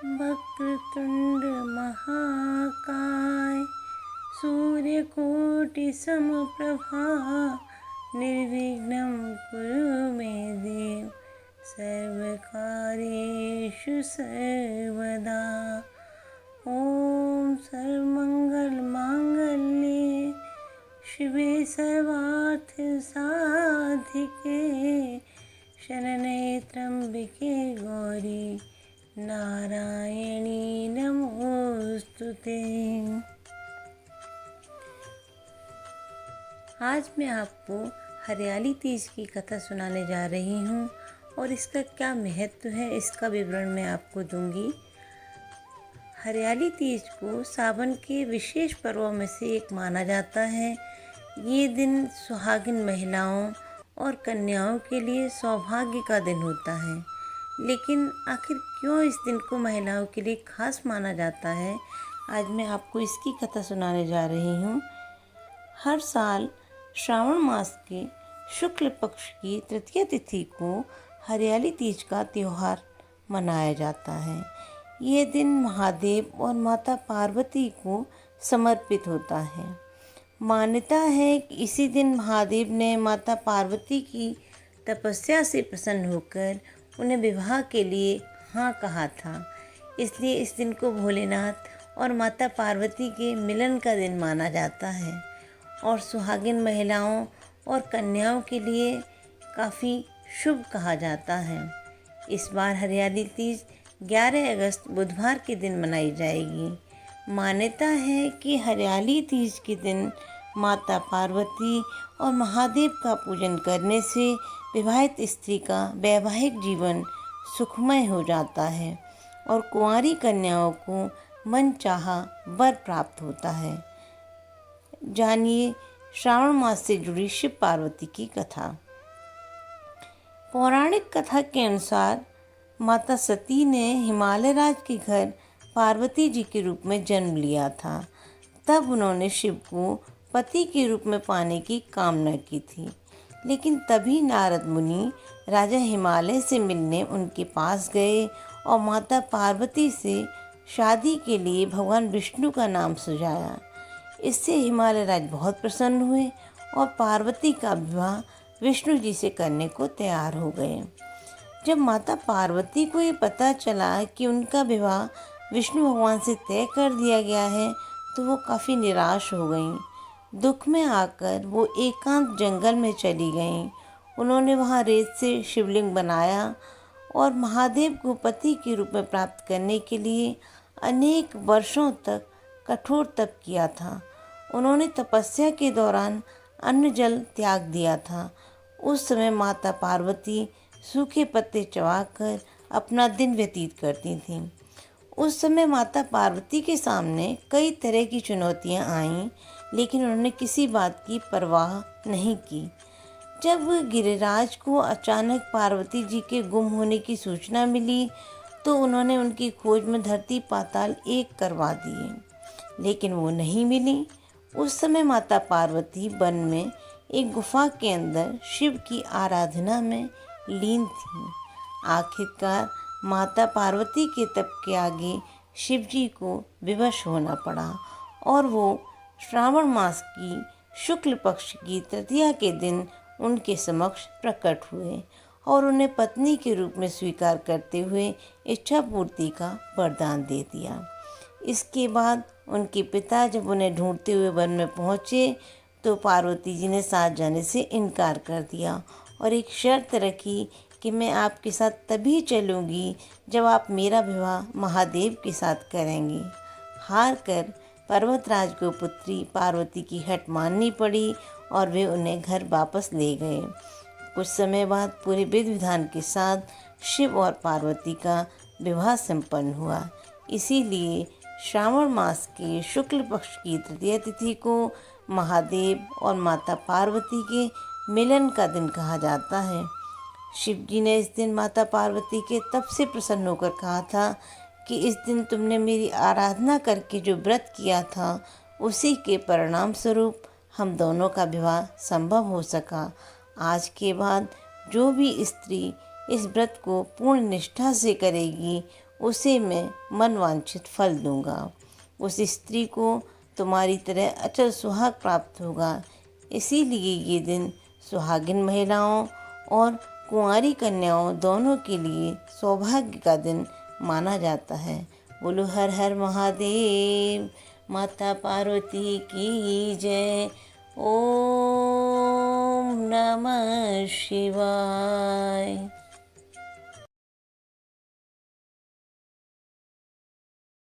वक्रतुंड महाकाय सूर्यकोटि समप्रभा निर्विघ्नं कुरु मे देव सर्वकार्येषु सर्वदा। ॐ सर्वमङ्गलमाङ्गल्ये शिवे सर्वार्थसाधिके शरण्ये त्र्यम्बके गौरी नारायणी नमोस्तुते। आज मैं आपको हरियाली तीज की कथा सुनाने जा रही हूँ और इसका क्या महत्व है इसका विवरण मैं आपको दूंगी। हरियाली तीज को सावन के विशेष पर्वों में से एक माना जाता है। ये दिन सुहागिन महिलाओं और कन्याओं के लिए सौभाग्य का दिन होता है। लेकिन आखिर क्यों इस दिन को महिलाओं के लिए खास माना जाता है, आज मैं आपको इसकी कथा सुनाने जा रही हूँ। हर साल श्रावण मास के शुक्ल पक्ष की तृतीया तिथि को हरियाली तीज का त्यौहार मनाया जाता है। ये दिन महादेव और माता पार्वती को समर्पित होता है। मान्यता है कि इसी दिन महादेव ने माता पार्वती की तपस्या से प्रसन्न होकर उन्हें विवाह के लिए हाँ कहा था। इसलिए इस दिन को भोलेनाथ और माता पार्वती के मिलन का दिन माना जाता है और सुहागिन महिलाओं और कन्याओं के लिए काफ़ी शुभ कहा जाता है। इस बार हरियाली तीज 11 अगस्त बुधवार के दिन मनाई जाएगी। मान्यता है कि हरियाली तीज के दिन माता पार्वती और महादेव का पूजन करने से विवाहित स्त्री का वैवाहिक जीवन सुखमय हो जाता है और कुंवारी कन्याओं को मनचाहा वर प्राप्त होता है। जानिए श्रावण मास से जुड़ी शिव पार्वती की कथा। पौराणिक कथा के अनुसार माता सती ने हिमालय राज के घर पार्वती जी के रूप में जन्म लिया था। तब उन्होंने शिव को पति के रूप में पाने की कामना की थी। लेकिन तभी नारद मुनि राजा हिमालय से मिलने उनके पास गए और माता पार्वती से शादी के लिए भगवान विष्णु का नाम सुझाया। इससे हिमालय राज बहुत प्रसन्न हुए और पार्वती का विवाह विष्णु जी से करने को तैयार हो गए। जब माता पार्वती को ये पता चला कि उनका विवाह विष्णु भगवान से तय कर दिया गया है तो वो काफ़ी निराश हो गईं। दुख में आकर वो एकांत जंगल में चली गईं। उन्होंने वहाँ रेत से शिवलिंग बनाया और महादेव को पति के रूप में प्राप्त करने के लिए अनेक वर्षों तक कठोर तप किया था। उन्होंने तपस्या के दौरान अन्न जल त्याग दिया था। उस समय माता पार्वती सूखे पत्ते चबाकर अपना दिन व्यतीत करती थीं। उस समय माता पार्वती के सामने कई तरह की चुनौतियां आईं, लेकिन उन्होंने किसी बात की परवाह नहीं की। जब गिरिराज को अचानक पार्वती जी के गुम होने की सूचना मिली तो उन्होंने उनकी खोज में धरती पाताल एक करवा दिए, लेकिन वो नहीं मिली। उस समय माता पार्वती वन में एक गुफा के अंदर शिव की आराधना में लीन थीं। आखिरकार माता पार्वती के तप के आगे शिव जी को विवश होना पड़ा और वो श्रावण मास की शुक्ल पक्ष की तृतीया के दिन उनके समक्ष प्रकट हुए और उन्हें पत्नी के रूप में स्वीकार करते हुए इच्छा पूर्ति का वरदान दे दिया। इसके बाद उनके पिता जब उन्हें ढूंढते हुए वन में पहुँचे तो पार्वती जी ने साथ जाने से इनकार कर दिया और एक शर्त रखी कि मैं आपके साथ तभी चलूँगी जब आप मेरा विवाह महादेव के साथ करेंगी। हार कर पर्वतराज को पुत्री पार्वती की हट माननी पड़ी और वे उन्हें घर वापस ले गए। कुछ समय बाद पूरे विधि विधान के साथ शिव और पार्वती का विवाह संपन्न हुआ। इसीलिए श्रावण मास के शुक्ल पक्ष की तृतीया तिथि को महादेव और माता पार्वती के मिलन का दिन कहा जाता है। शिव जी ने इस दिन माता पार्वती के तप से प्रसन्न होकर कहा था कि इस दिन तुमने मेरी आराधना करके जो व्रत किया था उसी के परिणाम स्वरूप हम दोनों का विवाह संभव हो सका। आज के बाद जो भी स्त्री इस व्रत को पूर्ण निष्ठा से करेगी उसे मैं मनवांछित फल दूंगा। उस स्त्री को तुम्हारी तरह अचल सुहाग प्राप्त होगा। इसीलिए ये दिन सुहागिन महिलाओं और कुंवारी कन्याओं दोनों के लिए सौभाग्य का दिन माना जाता है। बोलो हर हर महादेव, माता पार्वती की जय। ओम नमः शिवाय।